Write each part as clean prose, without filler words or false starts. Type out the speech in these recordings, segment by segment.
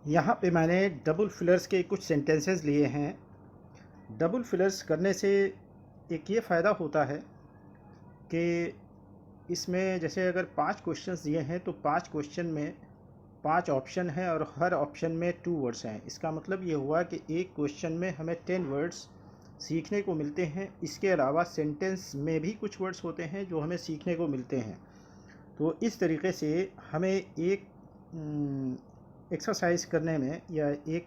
यहाँ पे मैंने डबल फिलर्स के कुछ सेंटेंसेस लिए हैं। डबल फिलर्स करने से एक ये फ़ायदा होता है कि इसमें जैसे अगर 5 क्वेश्चंस दिए हैं तो 5 क्वेश्चन में 5 ऑप्शन हैं और हर ऑप्शन में 2 वर्ड्स हैं। इसका मतलब ये हुआ कि एक क्वेश्चन में हमें 10 वर्ड्स सीखने को मिलते हैं। इसके अलावा सेंटेंस में भी कुछ वर्ड्स होते हैं जो हमें सीखने को मिलते हैं। तो इस तरीके से हमें एक एक्सरसाइज करने में या एक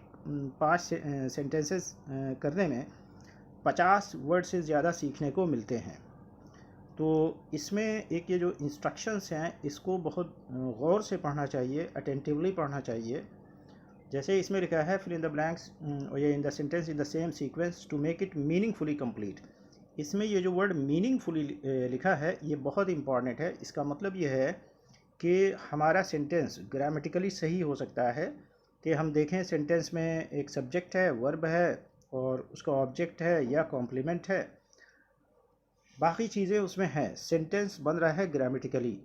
5 सेंटेंसेस करने में 50 वर्ड से ज़्यादा सीखने को मिलते हैं। तो इसमें एक ये जो इंस्ट्रक्शंस हैं इसको बहुत गौर से पढ़ना चाहिए, अटेंटिवली पढ़ना चाहिए। जैसे इसमें लिखा है फिल इन द ब्लैंक्स ये in the sentence in the same sequence to make it meaningfully complete. इसमें ये जो वर्ड मीनिंगफुली लिखा है ये बहुत इंपॉर्टेंट है। इसका मतलब ये है कि हमारा सेंटेंस ग्रामेटिकली सही हो सकता है कि हम देखें सेंटेंस में एक सब्जेक्ट है, वर्ब है और उसका ऑब्जेक्ट है या कॉम्प्लीमेंट है, बाकी चीज़ें उसमें हैं, सेंटेंस बन रहा है ग्रामेटिकली।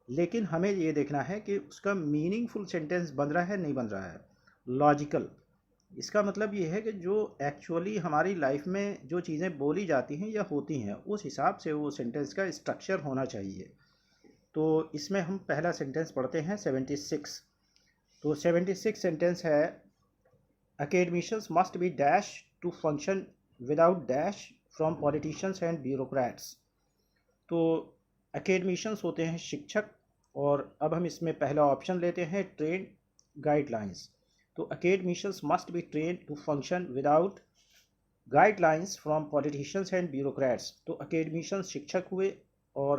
लेकिन हमें ये देखना है कि उसका मीनिंगफुल सेंटेंस बन रहा है नहीं बन रहा है, लॉजिकल। इसका मतलब ये है कि जो एक्चुअली हमारी लाइफ में जो चीज़ें बोली जाती हैं या होती हैं उस हिसाब से वो सेंटेंस का स्ट्रक्चर होना चाहिए। तो इसमें हम पहला सेंटेंस पढ़ते हैं 76। तो 76 सेंटेंस है academicians must be dash to function without dash from politicians and bureaucrats। तो academicians होते हैं शिक्षक, और अब हम इसमें पहला ऑप्शन लेते हैं ट्रेन गाइडलाइंस। तो academicians must be trained to function without guidelines from politicians and bureaucrats. तो academicians शिक्षक हुए और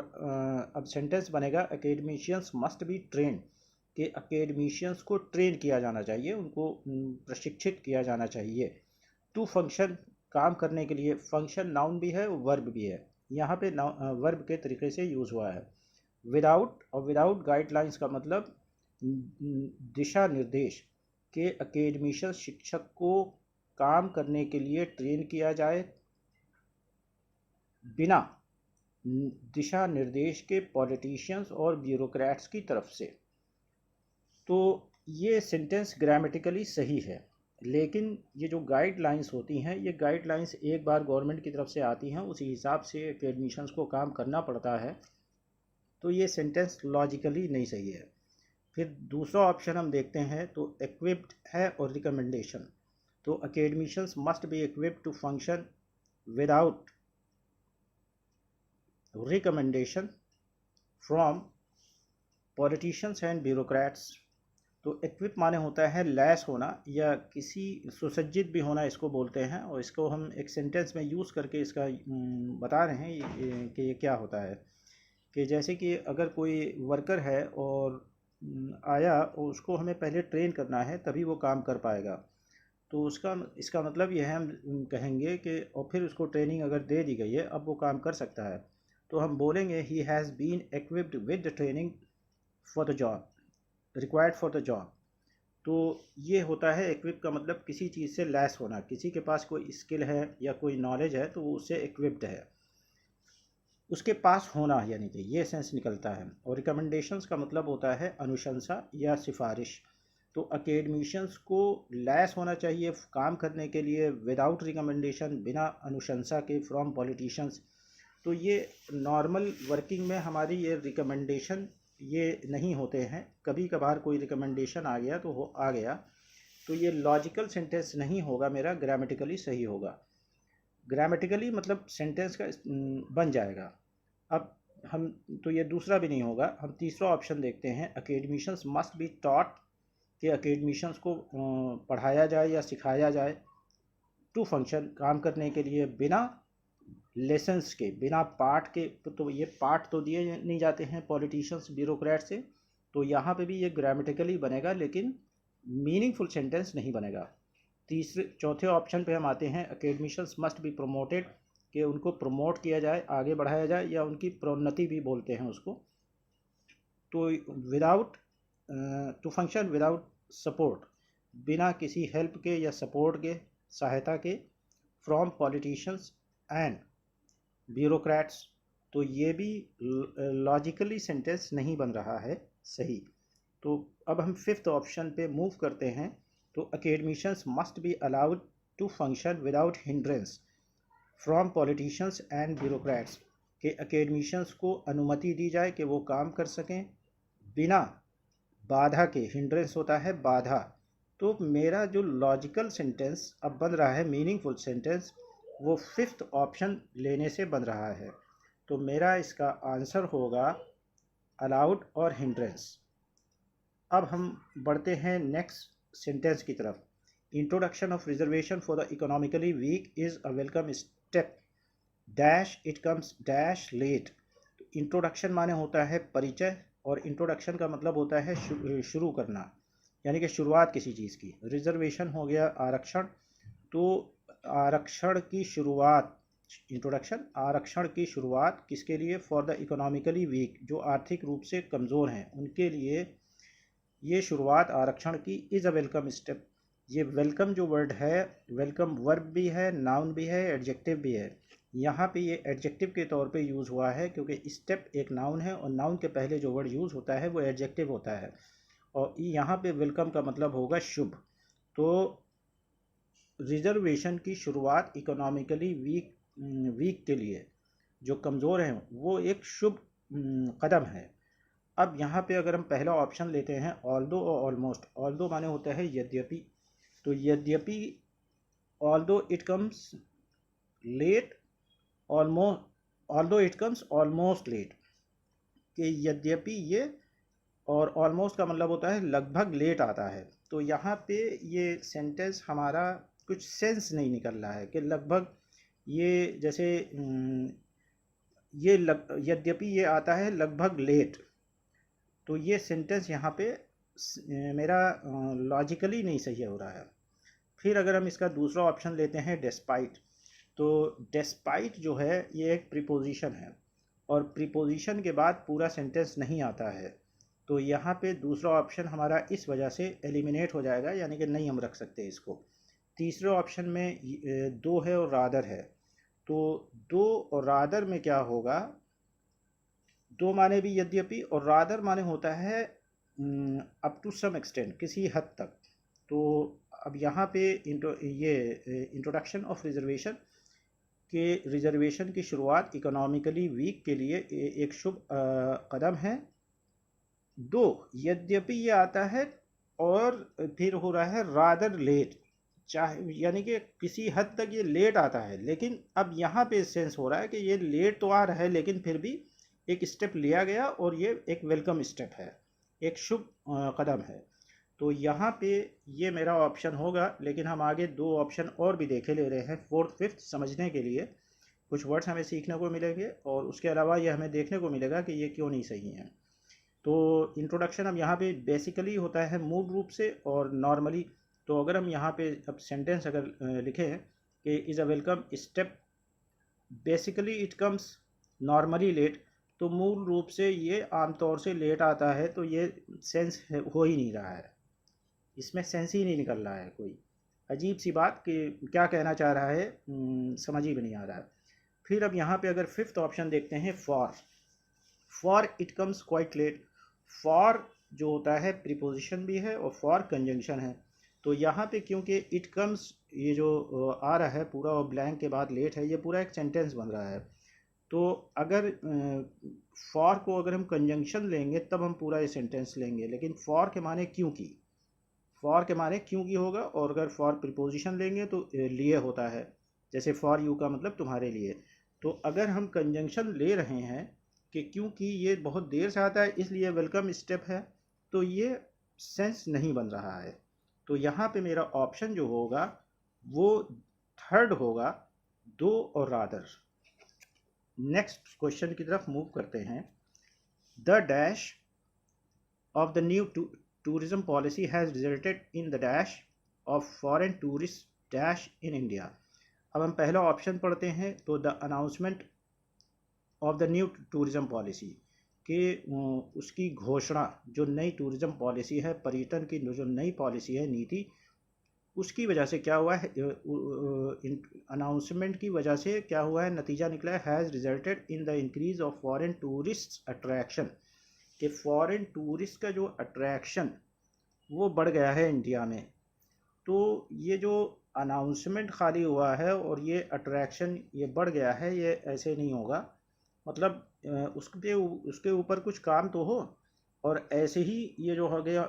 अब सेंटेंस बनेगा academicians मस्ट बी ट्रेन, कि academicians को ट्रेन किया जाना चाहिए, उनको प्रशिक्षित किया जाना चाहिए। टू फंक्शन काम करने के लिए, फंक्शन नाउन भी है वर्ब भी है, यहाँ पे वर्ब के तरीके से यूज़ हुआ है। विदाउट, और विदाउट गाइडलाइंस का मतलब दिशा निर्देश, के academicians शिक्षक को काम करने के लिए ट्रेन किया जाए बिना दिशा निर्देश के पॉलिटिशियंस और ब्यूरोक्रेट्स की तरफ से। तो ये सेंटेंस ग्रामेटिकली सही है, लेकिन ये जो गाइडलाइंस होती हैं ये गाइडलाइंस एक बार गवर्नमेंट की तरफ से आती हैं, उसी हिसाब से एडमिशन्स को काम करना पड़ता है। तो ये सेंटेंस लॉजिकली नहीं सही है। फिर दूसरा ऑप्शन हम देखते हैं तो इक्विप्ड है और रिकमेंडेशन। तो academicians must be equipped to function without recommendation from politicians and bureaucrats। तो equip माने होता है लैस होना या किसी सुसज्जित भी होना, इसको बोलते हैं। और इसको हम एक सेंटेंस में यूज़ करके इसका बता रहे हैं कि ये क्या होता है। कि जैसे कि अगर कोई वर्कर है और आया और उसको हमें पहले ट्रेन करना है तभी वो काम कर पाएगा। तो इसका मतलब ये है, हम कहेंगे कि और फिर उसको ट्रेनिंग अगर दे दी गई है अब वो काम कर सकता है, तो हम बोलेंगे he has been equipped with the training for the job required for the job. तो ये होता है इक्विप का मतलब किसी चीज़ से लैस होना, किसी के पास कोई स्किल है या कोई नॉलेज है तो वो उससे इक्विप्ड है, उसके पास होना, यानी कि ये सेंस निकलता है। और रिकमेंडेशंस का मतलब होता है अनुशंसा या सिफारिश। तो अकेडमिशियंस को लैस होना चाहिए काम करने के लिए विदाउट रिकमेंडेशन, बिना अनुशंसा के, फ्रॉम पॉलिटिशियंस। तो ये नॉर्मल वर्किंग में हमारी ये रिकमेंडेशन ये नहीं होते हैं, कभी कभार कोई रिकमेंडेशन आ गया तो आ गया। तो ये लॉजिकल सेंटेंस नहीं होगा मेरा, ग्रामेटिकली सही होगा। ग्रामेटिकली मतलब सेंटेंस का बन जाएगा। अब हम तो ये दूसरा भी नहीं होगा। हम तीसरा ऑप्शन देखते हैं अकेडमिशियंस मस्ट बी टॉट, कि अकेडमिशियंस को पढ़ाया जाए या सिखाया जाए टू फंक्शन काम करने के लिए बिना लेसन्स के, बिना पाठ के। तो ये पाठ तो दिए नहीं जाते हैं पॉलिटिशियंस ब्यूरोक्रेट से, तो यहाँ पे भी ये ग्रामेटिकली बनेगा लेकिन मीनिंगफुल सेंटेंस नहीं बनेगा। चौथे ऑप्शन पे हम आते हैं अकेडमिशियंस मस्ट बी प्रमोटेड, कि उनको प्रमोट किया जाए, आगे बढ़ाया जाए, या उनकी प्रोन्नति भी बोलते हैं उसको। तो without to function without support, बिना किसी हेल्प के या सपोर्ट के, सहायता के, फ्रॉम पॉलिटिशियंस एंड ब्यूरोक्रेट्स। तो ये भी लॉजिकली सेंटेंस नहीं बन रहा है सही। तो अब हम फिफ्थ ऑप्शन पे मूव करते हैं तो academicians must be allowed to function without hindrance from politicians and bureaucrats, कि academicians को अनुमति दी जाए कि वो काम कर सकें बिना बाधा के। हिंड्रेंस होता है बाधा। तो मेरा जो लॉजिकल सेंटेंस अब बन रहा है, मीनिंगफुल सेंटेंस, वो फिफ्थ ऑप्शन लेने से बन रहा है। तो मेरा इसका आंसर होगा अलाउड और हिंड्रेंस। अब हम बढ़ते हैं नेक्स्ट सेंटेंस की तरफ। Introduction of reservation for the economically weak is a welcome step dash it comes dash late. Introduction माने होता है परिचय, और इंट्रोडक्शन का मतलब होता है शुरू करना, यानी कि शुरुआत किसी चीज़ की। रिजर्वेशन हो गया आरक्षण, तो आरक्षण की शुरुआत, इंट्रोडक्शन, आरक्षण की शुरुआत किसके लिए? फॉर द इकोनॉमिकली वीक, जो आर्थिक रूप से कमज़ोर हैं उनके लिए ये शुरुआत आरक्षण की इज़ अ वेलकम स्टेप। ये वेलकम जो वर्ड है, वेलकम वर्ब भी है, नाउन भी है, एडजेक्टिव भी है। यहाँ पे ये एडजेक्टिव के तौर पे यूज़ हुआ है क्योंकि स्टेप एक नाउन है और नाउन के पहले जो वर्ड यूज़ होता है वो एडजेक्टिव होता है, और यहाँ पे वेलकम का मतलब होगा शुभ। तो रिजर्वेशन की शुरुआत इकोनॉमिकली वीक के लिए, जो कमज़ोर हैं, वो एक शुभ कदम है। अब यहाँ पे अगर हम पहला ऑप्शन लेते हैं ऑल्दो और ऑलमोस्ट, ऑल्दो माने होता है यद्यपि, तो यद्यपि although it comes late, although it comes almost late, कि यद्यपि ये, और ऑलमोस्ट का मतलब होता है लगभग लेट आता है। तो यहाँ पे ये सेंटेंस हमारा कुछ सेंस नहीं निकल रहा है कि लगभग, ये जैसे यद्यपि ये आता है लगभग लेट, तो ये सेंटेंस यहाँ पे मेरा लॉजिकली नहीं सही हो रहा है। फिर अगर हम इसका दूसरा ऑप्शन लेते हैं डेस्पाइट, तो डेस्पाइट जो है ये एक प्रीपोजिशन है, और प्रीपोजिशन के बाद पूरा सेंटेंस नहीं आता है। तो यहाँ पे दूसरा ऑप्शन हमारा इस वजह से एलिमिनेट हो जाएगा, यानी कि नहीं हम रख सकते इसको। तीसरे ऑप्शन में दो है और रादर है, तो दो और रादर में क्या होगा? दो माने भी यद्यपि, और रादर माने होता है अप टू सम एक्सटेंट, किसी हद तक। तो अब यहाँ पे इंट्रोडक्शन ऑफ रिजर्वेशन के, रिजर्वेशन की शुरुआत इकोनॉमिकली वीक के लिए एक शुभ कदम है। दो, यद्यपि ये आता है, और फिर हो रहा है रादर लेट, चाहे यानी कि किसी हद तक ये लेट आता है, लेकिन अब यहाँ पे सेंस हो रहा है कि ये लेट तो आ रहा है लेकिन फिर भी एक स्टेप लिया गया, और ये एक वेलकम स्टेप है, एक शुभ कदम है। तो यहाँ पे ये मेरा ऑप्शन होगा, लेकिन हम आगे दो ऑप्शन और भी देखे ले रहे हैं फोर्थ फिफ्थ समझने के लिए। कुछ वर्ड्स हमें सीखने को मिलेंगे, और उसके अलावा ये हमें देखने को मिलेगा कि ये क्यों नहीं सही हैं। तो इंट्रोडक्शन अब यहाँ पे बेसिकली होता है मूल रूप से और नॉर्मली। तो अगर हम यहाँ पे अब सेंटेंस अगर लिखें कि is a welcome step, basically it comes normally late, तो मूल रूप से ये आमतौर से लेट आता है, तो ये सेंस हो ही नहीं रहा है, इसमें सेंस ही नहीं निकल रहा है। कोई अजीब सी बात कि क्या कहना चाह रहा है, समझ ही में नहीं आ रहा है। फिर अब यहाँ पे अगर फिफ्थ ऑप्शन देखते हैं for it comes quite late. For जो होता है प्रीपोजिशन भी है और फॉर कंजंक्शन है। तो यहाँ पे क्योंकि इट कम्स ये जो आ रहा है पूरा और ब्लैंक के बाद लेट है, ये पूरा एक सेंटेंस बन रहा है। तो अगर फॉर को अगर हम कंजंक्शन लेंगे तब हम पूरा ये सेंटेंस लेंगे, लेकिन फॉर के माने क्योंकि, फॉर के माने क्योंकि होगा, और अगर फॉर प्रीपोजिशन लेंगे तो लिए होता है, जैसे फॉर यू का मतलब तुम्हारे लिए। तो अगर हम कंजंक्शन ले रहे हैं कि क्योंकि ये बहुत देर से आता है इसलिए वेलकम स्टेप है, तो ये सेंस नहीं बन रहा है। तो यहाँ पे मेरा ऑप्शन जो होगा वो थर्ड होगा, दो और रादर। नेक्स्ट क्वेश्चन की तरफ मूव करते हैं। The dash of the new tourism policy has resulted in the dash of foreign tourists dash in India। अब हम पहला ऑप्शन पढ़ते हैं, तो the announcement of the new tourism policy, कि उसकी घोषणा, जो नई टूरिज्म पॉलिसी है, पर्यटन की जो नई पॉलिसी है, नीति, उसकी वजह से क्या हुआ है, अनाउंसमेंट की वजह से क्या हुआ है, नतीजा निकला है, has resulted in the increase of foreign tourist attraction, कि फॉरेन टूरिस्ट का जो अट्रैक्शन वो बढ़ गया है इंडिया में। तो ये जो अनाउंसमेंट खाली हुआ है और ये अट्रैक्शन ये बढ़ गया है, ये ऐसे नहीं होगा। मतलब उसके ऊपर कुछ काम तो हो। और ऐसे ही ये जो हो गया,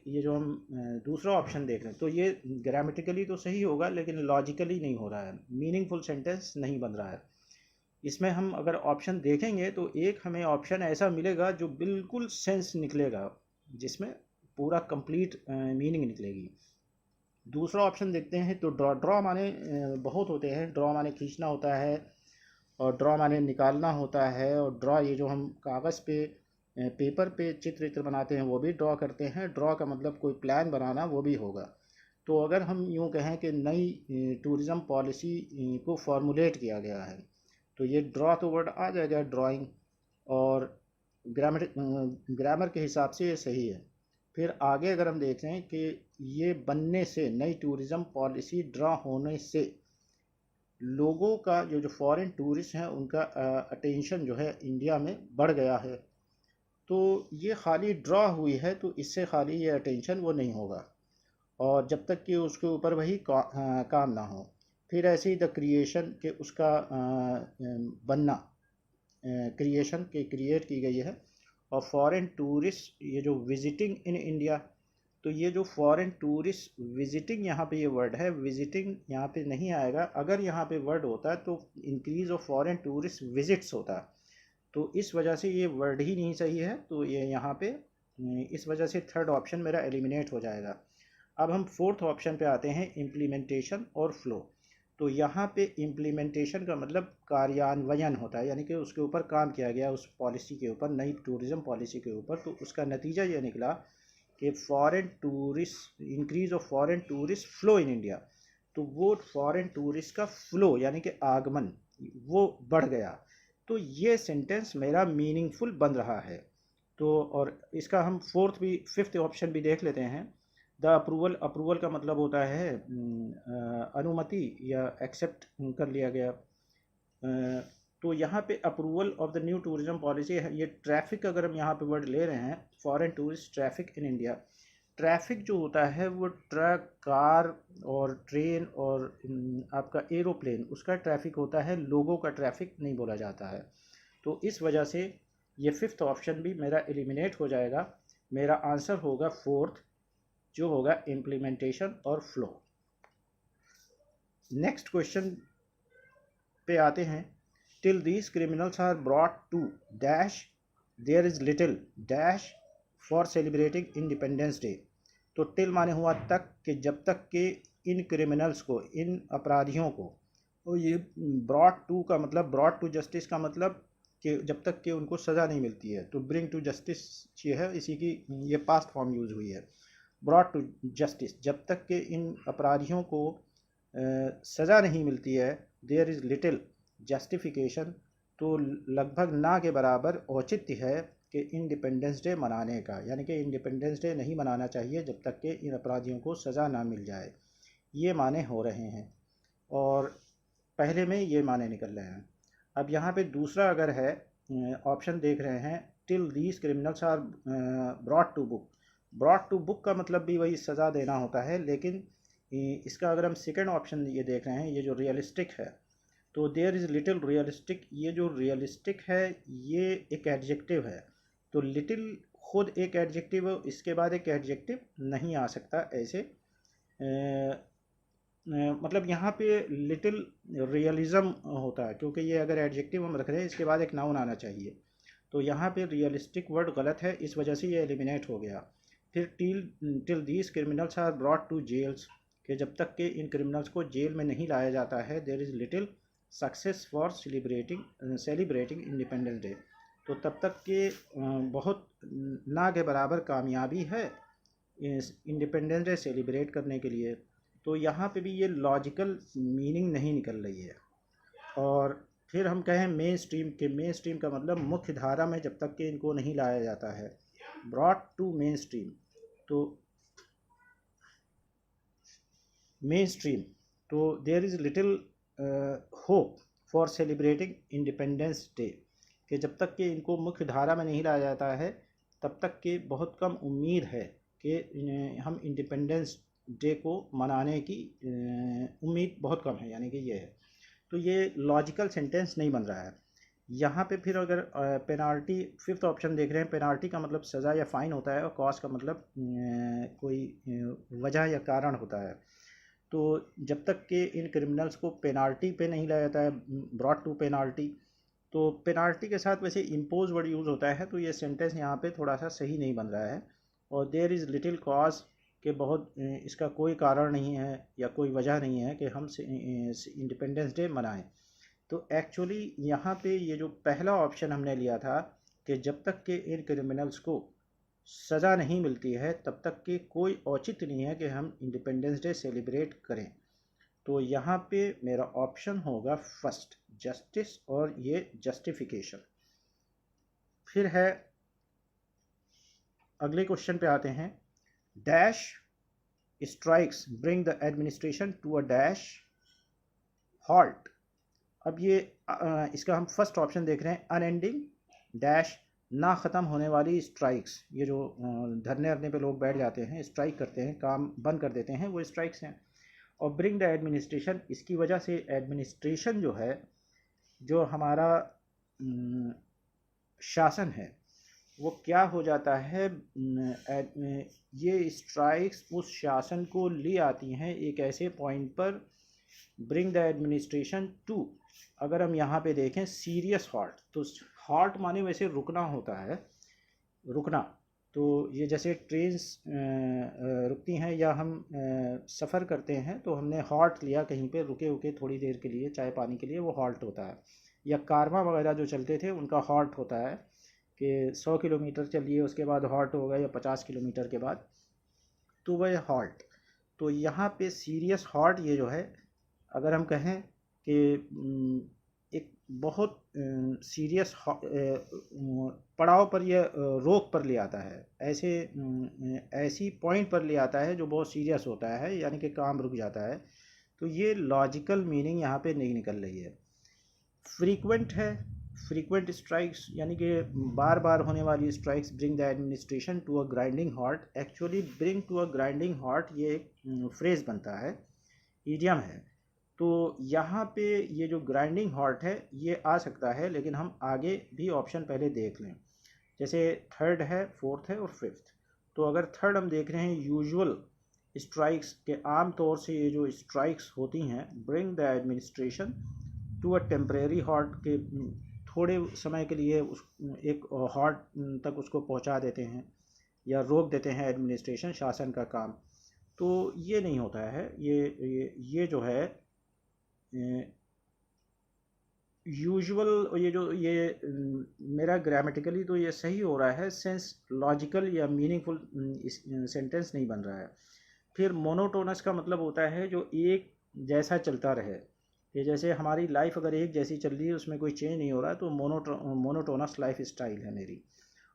ये जो हम दूसरा ऑप्शन देख रहे हैं, तो ये ग्रामेटिकली तो सही होगा लेकिन लॉजिकली नहीं हो रहा है, मीनिंगफुल सेंटेंस नहीं बन रहा है। इसमें हम अगर ऑप्शन देखेंगे तो एक हमें ऑप्शन ऐसा मिलेगा जो बिल्कुल सेंस निकलेगा, जिसमें पूरा कंप्लीट मीनिंग निकलेगी। दूसरा ऑप्शन देखते हैं तो ड्रॉ ड्रॉ माने बहुत होते हैं। ड्रॉ माने खींचना होता है, और ड्रॉ माने निकालना होता है, और ड्रॉ ये जो हम कागज़ पे पेपर पे चित्र बनाते हैं वो भी ड्रॉ करते हैं। ड्रॉ का मतलब कोई प्लान बनाना, वो भी होगा। तो अगर हम यूँ कहें कि नई टूरिज़्म पॉलिसी को फॉर्मुलेट किया गया है, तो ये ड्रॉ तो वर्ड आ जाएगा, ड्राइंग। और ग्रामर के हिसाब से ये सही है। फिर आगे अगर हम देख रहे हैं कि ये बनने से, नई टूरिज़्म पॉलिसी ड्रॉ होने से लोगों का जो फॉरेन टूरिस्ट हैं उनका अटेंशन जो है इंडिया में बढ़ गया है। तो ये खाली ड्रॉ हुई है, तो इससे खाली ये अटेंशन वो नहीं होगा, और जब तक कि उसके ऊपर वही काम ना हो। फिर ऐसे ही द क्रिएशन के उसका बनना, क्रिएशन के क्रिएट की गई है। और फॉरेन टूरिस्ट ये जो विजिटिंग इन इंडिया, तो ये जो फॉरेन टूरिस्ट विजिटिंग, यहाँ पे ये वर्ड है, विजिटिंग यहाँ पे नहीं आएगा। अगर यहाँ पे वर्ड होता तो increase of foreign tourist visits होता। तो इस वजह से ये वर्ड ही नहीं सही है, तो ये यहाँ पे इस वजह से थर्ड ऑप्शन मेरा एलिमिनेट हो जाएगा। अब हम फोर्थ ऑप्शन पे आते हैं, इम्प्लीमेंटेशन और फ्लो। तो यहाँ पे इम्प्लीमेंटेशन का मतलब कार्यान्वयन होता है, यानी कि उसके ऊपर काम किया गया, उस पॉलिसी के ऊपर, नई टूरिज़्म पॉलिसी के ऊपर। तो उसका नतीजा ये निकला कि foreign tourist, increase of foreign tourist flow in India. तो वो फॉरेन टूरिस्ट का फ्लो यानी कि आगमन वो बढ़ गया। तो ये सेंटेंस मेरा मीनिंगफुल बन रहा है। तो और इसका हम फिफ्थ ऑप्शन भी देख लेते हैं। द अप्रूवल, अप्रूवल का मतलब होता है अनुमति या एक्सेप्ट कर लिया गया। तो यहाँ पे approval of the new tourism policy है। ये ट्रैफिक, अगर हम यहाँ पे वर्ड ले रहे हैं, foreign tourist traffic in India. Traffic जो होता है वो ट्रक, कार और ट्रेन और आपका एरोप्लेन, उसका ट्रैफिक होता है, लोगों का ट्रैफिक नहीं बोला जाता है। तो इस वजह से ये फिफ्थ ऑप्शन भी मेरा एलिमिनेट हो जाएगा। मेरा आंसर होगा फोर्थ, जो होगा इम्प्लीमेंटेशन और फ्लो। नेक्स्ट क्वेश्चन पे आते हैं। Till these criminals are brought to dash there is little dash for celebrating independence day. तो टिल माने हुआ तक, कि जब तक के इन क्रिमिनल्स को, इन अपराधियों को, और ये ब्रॉट टू का मतलब, ब्रॉट टू जस्टिस का मतलब कि जब तक कि उनको सज़ा नहीं मिलती है। तो ब्रिंग टू जस्टिस ये है, इसी की ये पास्ट फॉर्म यूज़ हुई है, ब्रॉट टू जस्टिस। जब तक के इन अपराधियों को सज़ा नहीं मिलती है, देयर इज़ लिटिल जस्टिफिकेशन, तो लगभग ना के बराबर औचित्य है कि इंडिपेंडेंस डे मनाने का, यानी कि इंडिपेंडेंस डे नहीं मनाना चाहिए जब तक कि इन अपराधियों को सज़ा ना मिल जाए। ये माने हो रहे हैं, और पहले में ये माने निकल रहे हैं। अब यहाँ पे दूसरा अगर है ऑप्शन देख रहे हैं, till these criminals are brought to book. Brought to book का मतलब भी वही सज़ा देना होता है, लेकिन इसका अगर हम सेकंड ऑप्शन ये देख रहे हैं, ये जो रियलिस्टिक है, तो देयर इज़ लिटिल रियलिस्टिक। ये जो रियलिस्टिक है ये एक एडजेक्टिव है। तो लिटिल खुद एक एडजेक्टिव है, इसके बाद एक एडजेक्टिव नहीं आ सकता ऐसे। मतलब यहाँ पे लिटिल रियलिज़म होता है, क्योंकि ये अगर एडजेक्टिव हम रख रहे हैं, इसके बाद एक नाउन आना चाहिए। तो यहाँ पे रियलिस्टिक वर्ड गलत है, इस वजह से ये एलिमिनेट हो गया। फिर till these criminals are brought to jails, कि जब तक के इन क्रिमिनल्स को जेल में नहीं लाया जाता है, there is little success for celebrating independence day. तो तब तक के बहुत ना के बराबर कामयाबी है इस इंडिपेंडेंस डे सेलिब्रेट करने के लिए। तो यहाँ पे भी ये लॉजिकल मीनिंग नहीं निकल रही है। और फिर हम कहें मेन स्ट्रीम, के मेन स्ट्रीम का मतलब मुख्य धारा में जब तक कि इनको नहीं लाया जाता है, ब्रॉट टू मेन स्ट्रीम। तो मेन स्ट्रीम, तो there is little hope for celebrating independence day, कि जब तक कि इनको मुख्य धारा में नहीं लाया जाता है, तब तक कि बहुत कम उम्मीद है कि हम इंडिपेंडेंस डे को मनाने की उम्मीद बहुत कम है, यानी कि ये है। तो ये लॉजिकल सेंटेंस नहीं बन रहा है। यहाँ पे फिर अगर पेनाल्टी, फिफ्थ ऑप्शन देख रहे हैं, पेनाल्टी का मतलब सज़ा या फ़ाइन होता है और कॉज का मतलब कोई वजह या कारण होता है। तो जब तक कि इन क्रिमिनल्स को पेनाल्टी पे नहीं लाया जाता है, ब्रॉट टू पेनाल्टी, तो पेनाल्टी के साथ वैसे इम्पोज वर्ड यूज़ होता है, तो ये सेंटेंस यहाँ पे थोड़ा सा सही नहीं बन रहा है। और देयर इज़ लिटिल कॉज के बहुत इसका कोई कारण नहीं है या कोई वजह नहीं है कि हम इंडिपेंडेंस डे मनाएं। तो एक्चुअली यहाँ पे ये जो पहला ऑप्शन हमने लिया था कि जब तक कि इन क्रिमिनल्स को सज़ा नहीं मिलती है तब तक कि कोई औचित्य नहीं है कि हम इंडिपेंडेंस डे सेलिब्रेट करें। तो यहाँ पे मेरा ऑप्शन होगा फर्स्ट, जस्टिस, और ये जस्टिफिकेशन। फिर है, अगले क्वेश्चन पे आते हैं। Dash strikes bring the administration to a dash halt. अब ये इसका हम फर्स्ट ऑप्शन देख रहे हैं, अनएंडिंग डैश, ना ख़त्म होने वाली स्ट्राइक्स। ये जो धरने अरने पे लोग बैठ जाते हैं, स्ट्राइक करते हैं, काम बंद कर देते हैं, वो स्ट्राइक्स हैं। और ब्रिंग द एडमिनिस्ट्रेशन, इसकी वजह से एडमिनिस्ट्रेशन जो है, जो हमारा शासन है, वो क्या हो जाता है, ये स्ट्राइक्स उस शासन को ले आती हैं एक ऐसे पॉइंट पर, ब्रिंग द एडमिनिस्ट्रेशन टू, अगर हम यहाँ पे देखें सीरियस हॉल्ट, तो हॉल्ट माने वैसे रुकना होता है, रुकना। तो ये जैसे ट्रेन्स रुकती हैं या हम सफ़र करते हैं तो हमने हॉल्ट लिया कहीं पे, रुके थोड़ी देर के लिए चाय पानी के लिए, वो हॉल्ट होता है। या कारवां वगैरह जो चलते थे उनका हॉल्ट होता है कि 100 किलोमीटर चलिए उसके बाद हॉल्ट होगा, या 50 किलोमीटर के बाद, तो वह हॉल्ट। तो यहाँ पे सीरियस हॉल्ट ये जो है, अगर हम कहें कि एक बहुत सीरियस पड़ाव पर यह रोक पर ले आता है, ऐसी पॉइंट पर ले आता है जो बहुत सीरियस होता है, यानी कि काम रुक जाता है। तो ये लॉजिकल मीनिंग यहाँ पे नहीं निकल रही है। फ्रीक्वेंट है, फ्रीक्वेंट स्ट्राइक्स यानी कि बार बार होने वाली strikes bring the administration to a grinding halt. Actually bring to a grinding halt ये एक फ्रेज बनता है, ईडियम है। तो यहाँ पे ये जो ग्राइंडिंग हॉल्ट है ये आ सकता है, लेकिन हम आगे भी ऑप्शन पहले देख लें। जैसे थर्ड है, फोर्थ है और फिफ्थ। तो अगर थर्ड हम देख रहे हैं, यूजुअल स्ट्राइक्स के आम तौर से ये जो स्ट्राइक्स होती हैं, bring the administration to a temporary halt, के थोड़े समय के लिए उस एक हॉल्ट तक उसको पहुंचा देते हैं या रोक देते हैं एडमिनिस्ट्रेशन, शासन का काम। तो ये नहीं होता है, ये जो है यूजुअल, ये मेरा ग्रामेटिकली तो ये सही हो रहा है, सेंस लॉजिकल या मीनिंगफुल सेंटेंस नहीं बन रहा है। फिर मोनोटोनस का मतलब होता है जो एक जैसा चलता रहे, ये जैसे हमारी लाइफ अगर एक जैसी चल रही है, उसमें कोई चेंज नहीं हो रहा है, तो मोनोटोनस लाइफ स्टाइल है मेरी।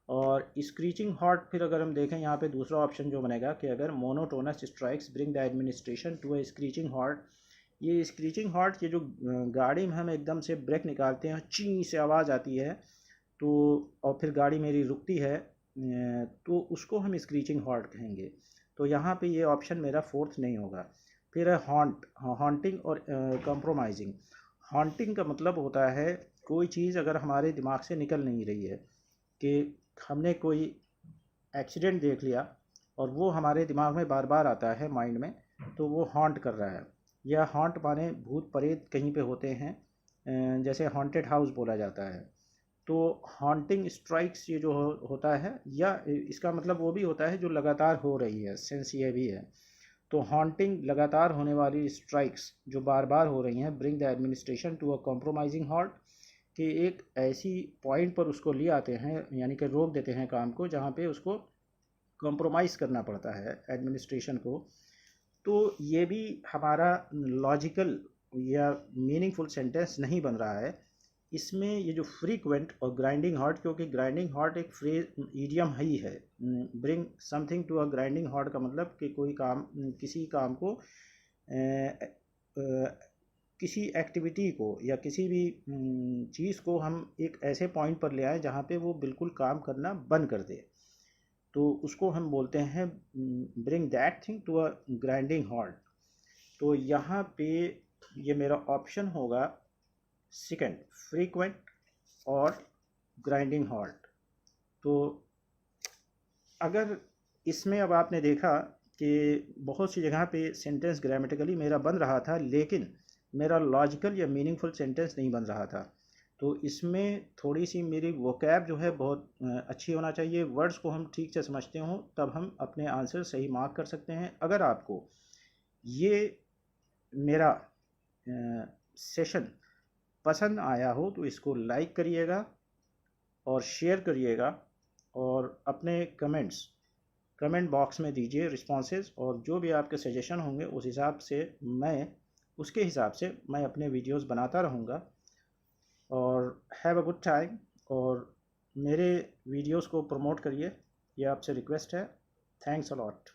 और स्क्रीचिंग हॉट, फिर अगर हम देखें यहाँ पे दूसरा ऑप्शन जो बनेगा कि अगर monotonous strikes bring the administration to a screeching halt, ये स्क्रीचिंग हॉट, ये जो गाड़ी में हम एकदम से ब्रेक निकालते हैं, ची से आवाज़ आती है, तो और फिर गाड़ी मेरी रुकती है, तो उसको हम स्क्रीचिंग हॉट कहेंगे। तो यहाँ पे ये ऑप्शन मेरा फोर्थ नहीं होगा। फिर है हॉन्ट, हॉन्टिंग और कंप्रोमाइजिंग। हॉन्टिंग का मतलब होता है कोई चीज़ अगर हमारे दिमाग से निकल नहीं रही है, कि हमने कोई एक्सीडेंट देख लिया और वो हमारे दिमाग में बार बार आता है, माइंड में, तो वो हॉन्ट कर रहा है। या हॉन्ट माने भूत प्रेत कहीं पे होते हैं, जैसे हॉन्टेड हाउस बोला जाता है। तो हॉन्टिंग स्ट्राइक्स ये जो होता है, या इसका मतलब वो भी होता है जो लगातार हो रही है, सेंस ये भी है। तो हॉन्टिंग लगातार होने वाली स्ट्राइक्स जो बार बार हो रही हैं, bring the administration to a compromising halt, कि एक ऐसी पॉइंट पर उसको ले आते हैं, यानी कि रोक देते हैं काम को, जहाँ पे उसको कॉम्प्रोमाइज़ करना पड़ता है एडमिनिस्ट्रेशन को। तो ये भी हमारा लॉजिकल या मीनिंगफुल सेंटेंस नहीं बन रहा है। इसमें ये जो फ्रीक्वेंट और ग्राइंडिंग हॉट, क्योंकि ग्राइंडिंग हॉट एक फ्रेज ईडियम ही है, bring something to a grinding halt का मतलब कि कोई काम, किसी काम को किसी एक्टिविटी को या किसी भी चीज़ को हम एक ऐसे पॉइंट पर ले आए जहाँ पे वो बिल्कुल काम करना बंद कर दे। तो उसको हम बोलते हैं bring that thing to a grinding halt. तो यहाँ पे ये मेरा ऑप्शन होगा सेकंड, फ्रीक्वेंट और ग्राइंडिंग हॉल्ट। तो अगर इसमें अब आपने देखा कि बहुत सी जगह पे सेंटेंस ग्रामेटिकली मेरा बन रहा था, लेकिन मेरा लॉजिकल या मीनिंगफुल सेंटेंस नहीं बन रहा था। तो इसमें थोड़ी सी मेरी वोकैब जो है बहुत अच्छी होना चाहिए, वर्ड्स को हम ठीक से समझते हों, तब हम अपने आंसर सही मार्क कर सकते हैं। अगर आपको ये मेरा सेशन पसंद आया हो तो इसको लाइक करिएगा और शेयर करिएगा, और अपने कमेंट बॉक्स में दीजिए रिस्पॉन्सेज, और जो भी आपके सजेशन होंगे उस हिसाब से उसके हिसाब से मैं अपने वीडियोस बनाता रहूँगा। और हैव अ गुड टाइम, और मेरे वीडियोस को प्रमोट करिए, ये आपसे रिक्वेस्ट है। Thanks a lot.